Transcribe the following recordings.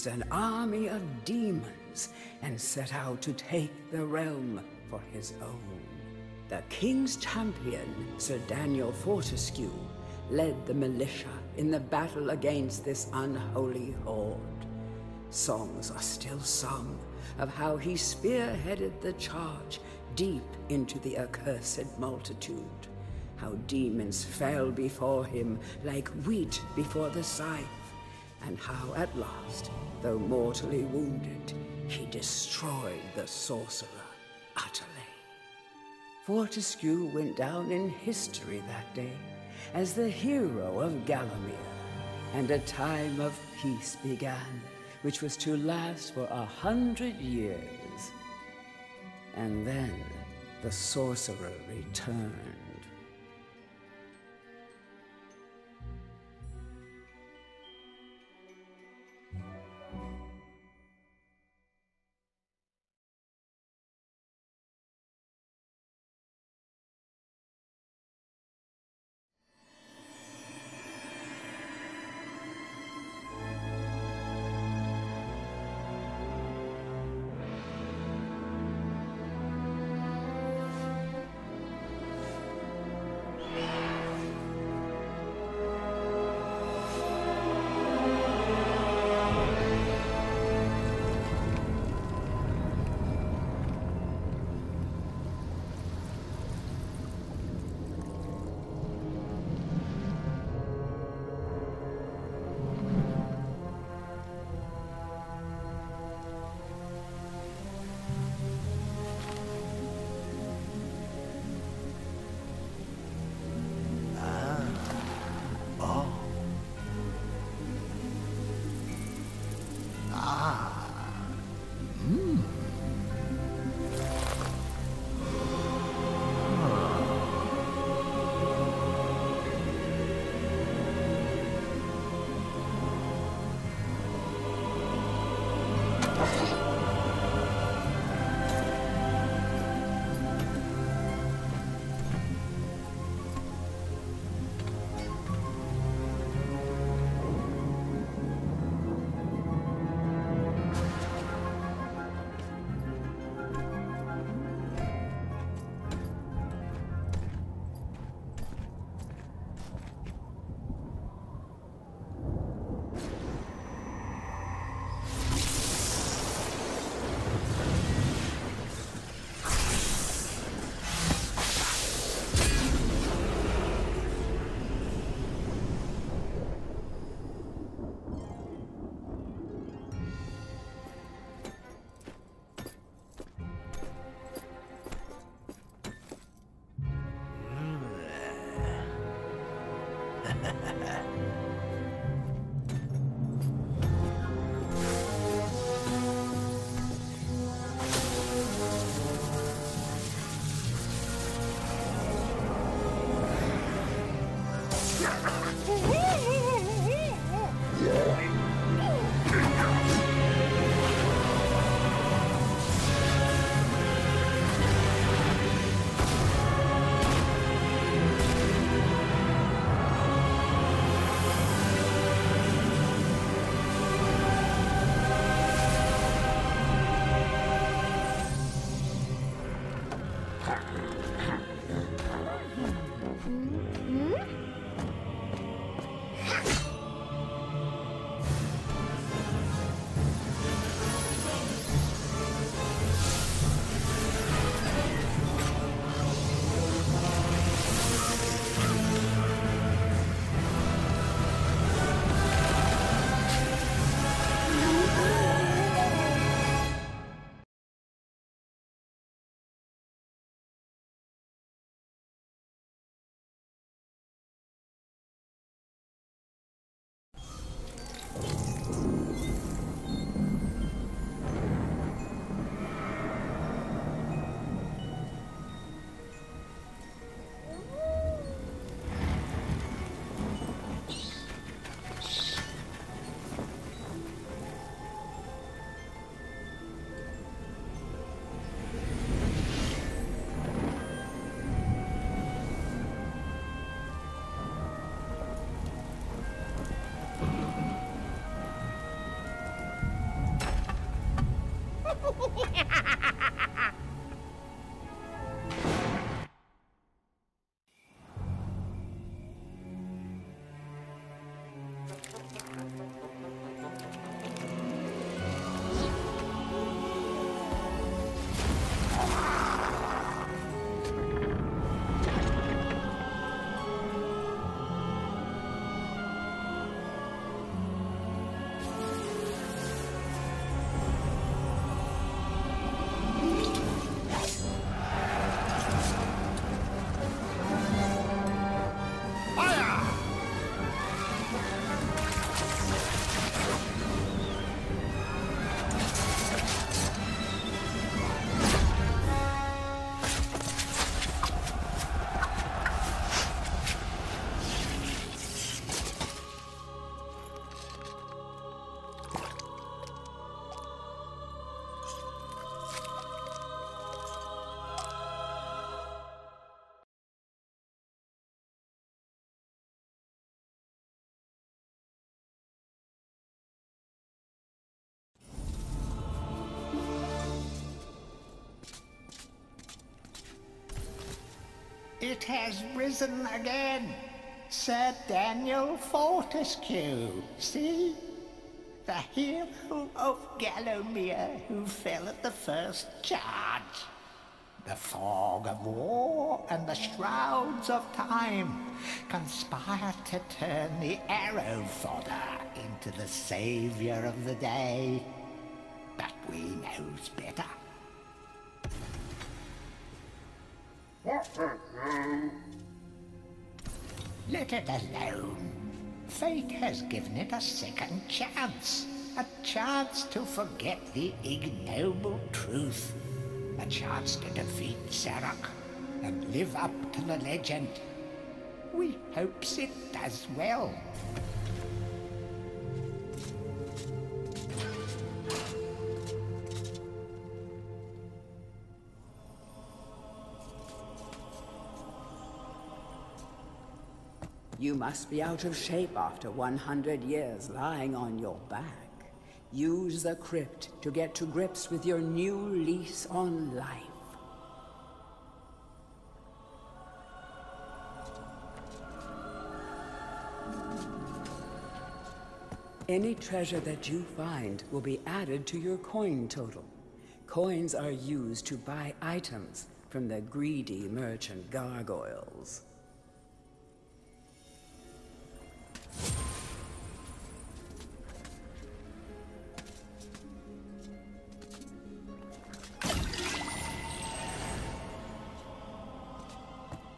raised an army of demons and set out to take the realm for his own. The king's champion, Sir Daniel Fortescue, led the militia in the battle against this unholy horde. Songs are still sung of how he spearheaded the charge deep into the accursed multitude, how demons fell before him like wheat before the scythe, and how at last, though mortally wounded, he destroyed the sorcerer utterly. Fortescue went down in history that day as the hero of Gallowmere, and a time of peace began, which was to last for 100 years. And then the sorcerer returned. It has risen again. Sir Daniel Fortescue, see? The hero of Gallowmere who fell at the first charge. The fog of war and the shrouds of time conspire to turn the arrow fodder into the saviour of the day. But we knows better. Let it alone. Fate has given it a second chance. A chance to forget the ignoble truth. A chance to defeat Zarok and live up to the legend. We hopes it does well. You must be out of shape after 100 years lying on your back. Use the crypt to get to grips with your new lease on life. Any treasure that you find will be added to your coin total. Coins are used to buy items from the greedy merchant gargoyles.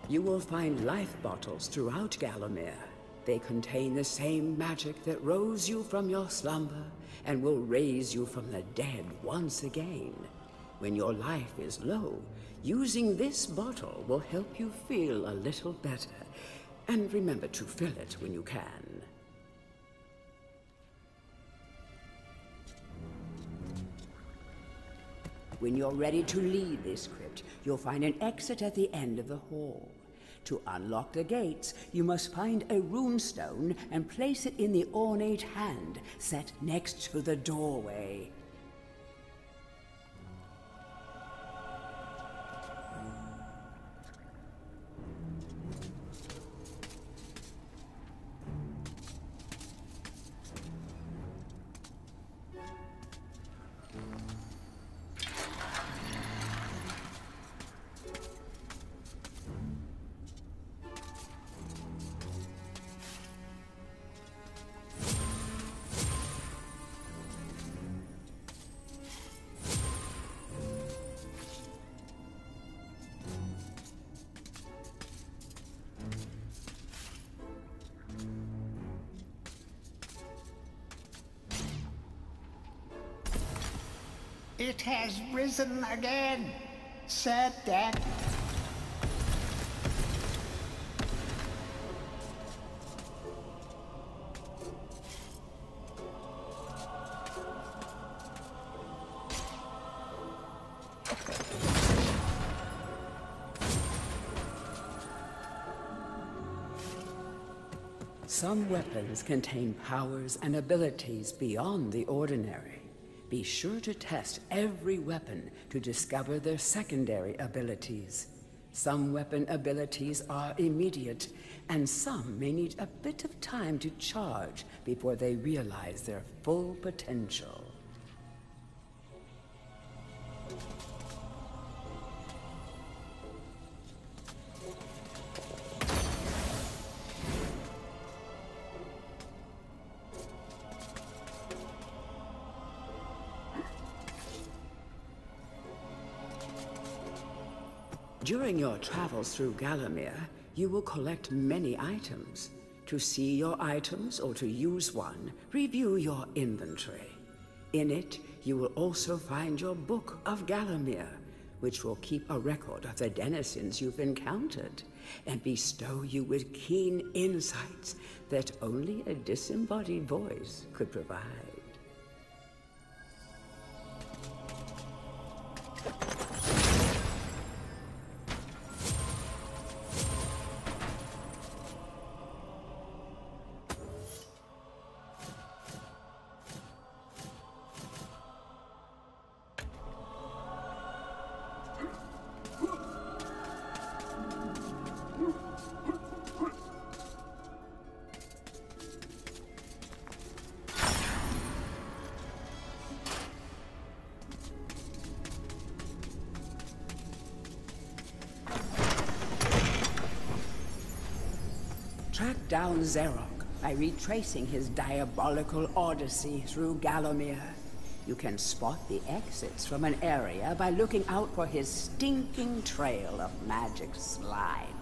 You will find life bottles throughout Gallowmere. They contain the same magic that rose you from your slumber and will raise you from the dead once again. When your life is low, using this bottle will help you feel a little better. And remember to fill it when you can. When you're ready to leave this crypt, you'll find an exit at the end of the hall. To unlock the gates, you must find a runestone and place it in the ornate hand set next to the doorway. It has risen again, Sir Dan. Some weapons contain powers and abilities beyond the ordinary. Be sure to test every weapon to discover their secondary abilities. Some weapon abilities are immediate, and some may need a bit of time to charge before they realize their full potential. During your travels through Gallowmere, you will collect many items. To see your items or to use one, review your inventory. In it, you will also find your Book of Gallowmere, which will keep a record of the denizens you've encountered, and bestow you with keen insights that only a disembodied voice could provide. Track down Xerok by retracing his diabolical odyssey through Gallowmere. You can spot the exits from an area by looking out for his stinking trail of magic slime.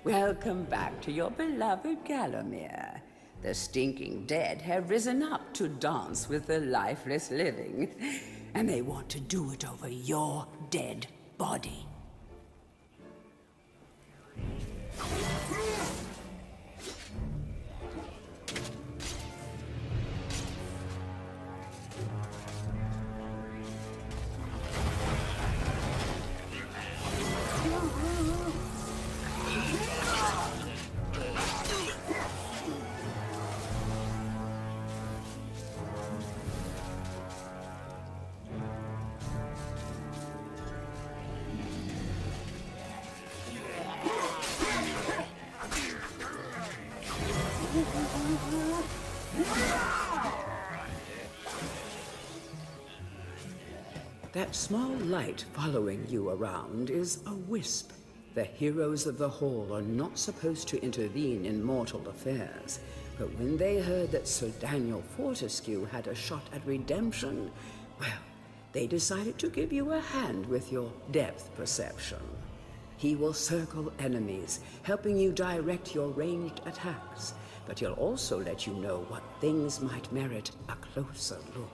Welcome back to your beloved Gallowmere. The stinking dead have risen up to dance with the lifeless living, and they want to do it over your dead body. That small light following you around is a wisp. The heroes of the Hall are not supposed to intervene in mortal affairs, but when they heard that Sir Daniel Fortescue had a shot at redemption, well, they decided to give you a hand with your depth perception. He will circle enemies, helping you direct your ranged attacks, but he'll also let you know what things might merit a closer look.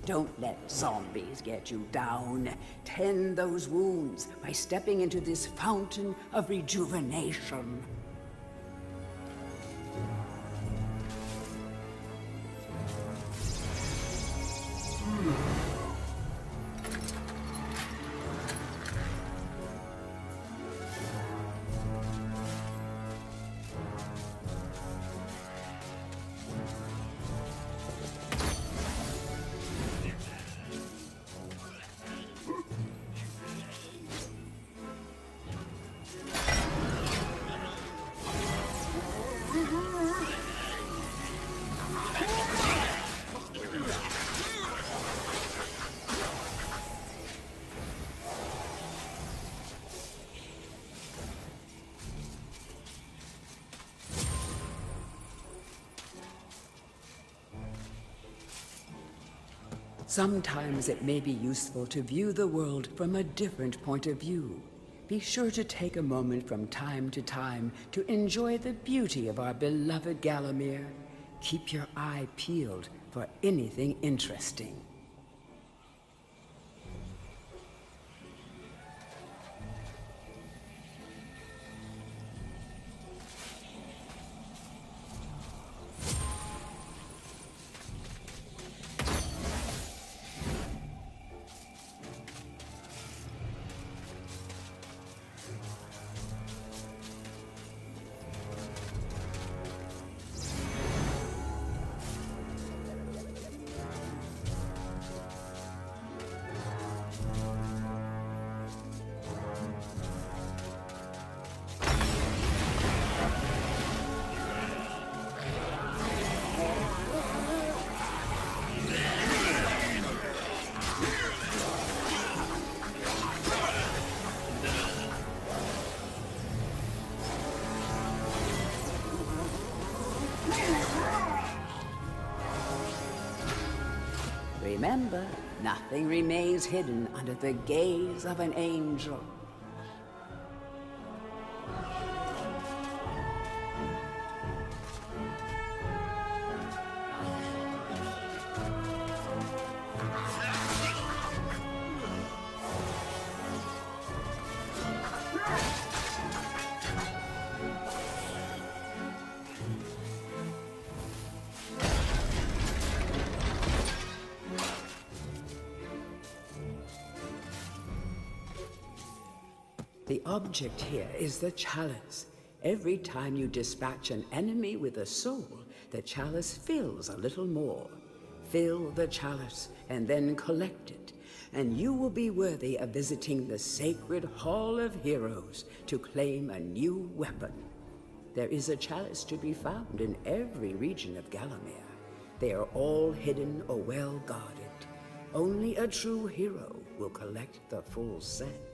Don't let zombies get you down. Tend those wounds by stepping into this fountain of rejuvenation. Sometimes it may be useful to view the world from a different point of view. Be sure to take a moment from time to time to enjoy the beauty of our beloved Gallowmere. Keep your eye peeled for anything interesting. Remember, nothing remains hidden under the gaze of an angel. The object here is the chalice. Every time you dispatch an enemy with a soul, the chalice fills a little more. Fill the chalice and then collect it, and you will be worthy of visiting the sacred Hall of Heroes to claim a new weapon. There is a chalice to be found in every region of Gallowmere. They are all hidden or well guarded. Only a true hero will collect the full set.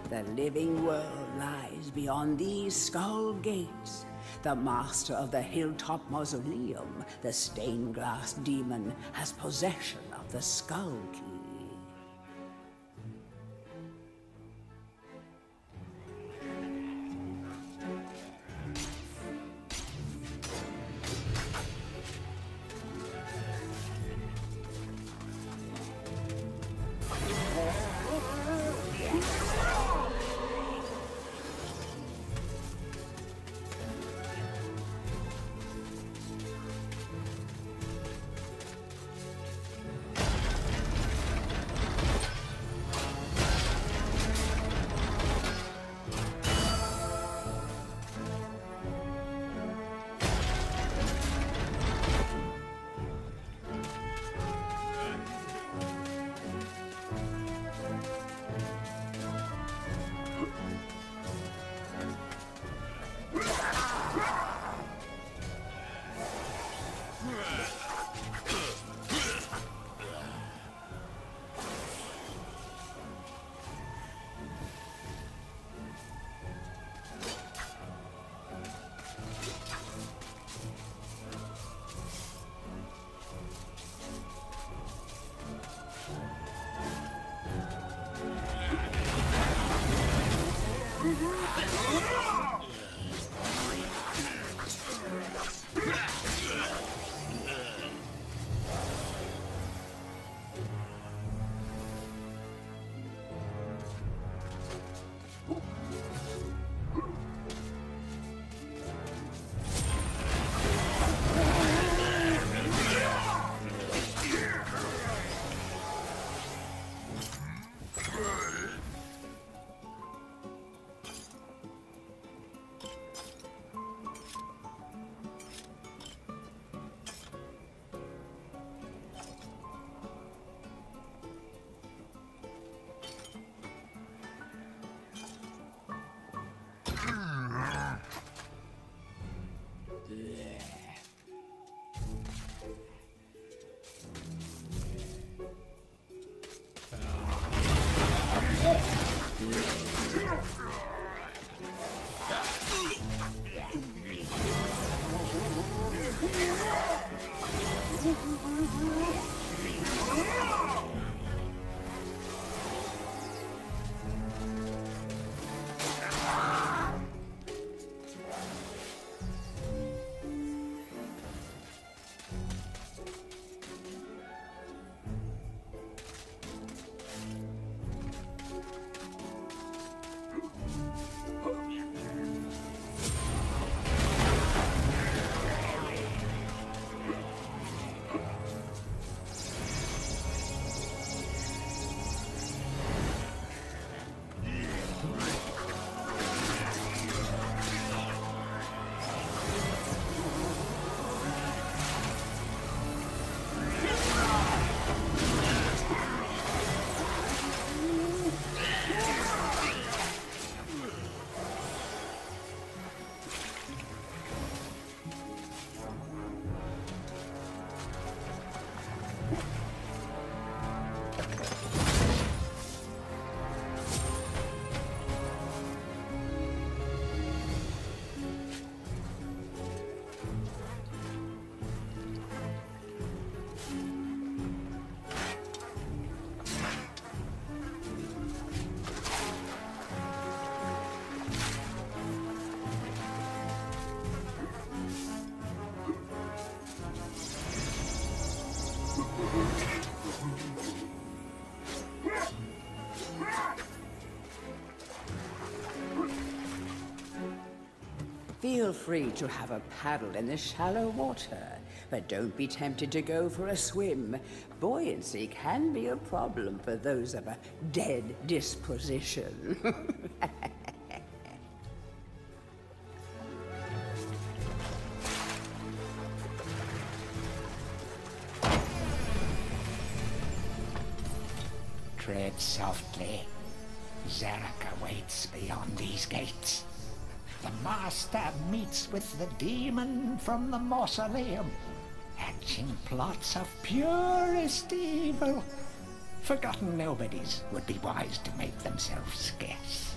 The living world lies beyond these skull gates. The master of the hilltop mausoleum, the stained glass demon, has possession of the skull key. Feel free to have a paddle in the shallow water, but don't be tempted to go for a swim. Buoyancy can be a problem for those of a dead disposition. Tread softly. Zarek awaits beyond these gates. The Master meets with the demon from the mausoleum, hatching plots of purest evil. Forgotten nobodies would be wise to make themselves scarce.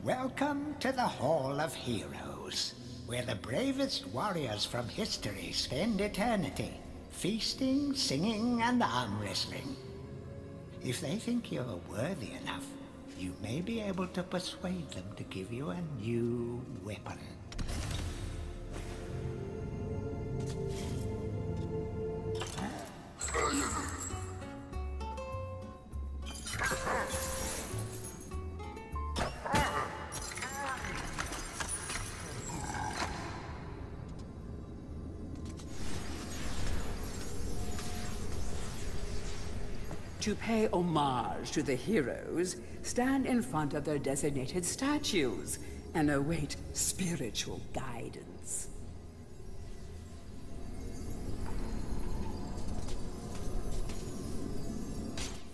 Welcome to the Hall of Heroes, where the bravest warriors from history spend eternity, feasting, singing, and arm wrestling. If they think you're worthy enough, you may be able to persuade them to give you a new weapon. To pay homage to the heroes, stand in front of their designated statues and await spiritual guidance.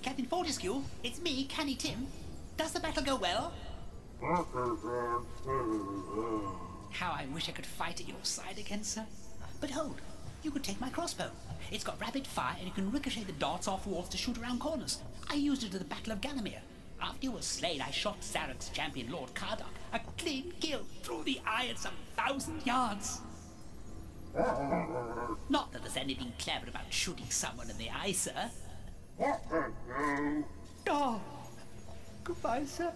Captain Fortescue, it's me, Canny Tim. Does the battle go well? How I wish I could fight at your side again, sir. But hold, you could take my crossbow. It's got rapid fire and you can ricochet the darts off walls to shoot around corners. I used it at the Battle of Gallowmere. After you were slain, I shot Zarek's champion, Lord Kardok. A clean kill through the eye at some 1,000 yards. Not that there's anything clever about shooting someone in the eye, sir. Oh, goodbye, sir.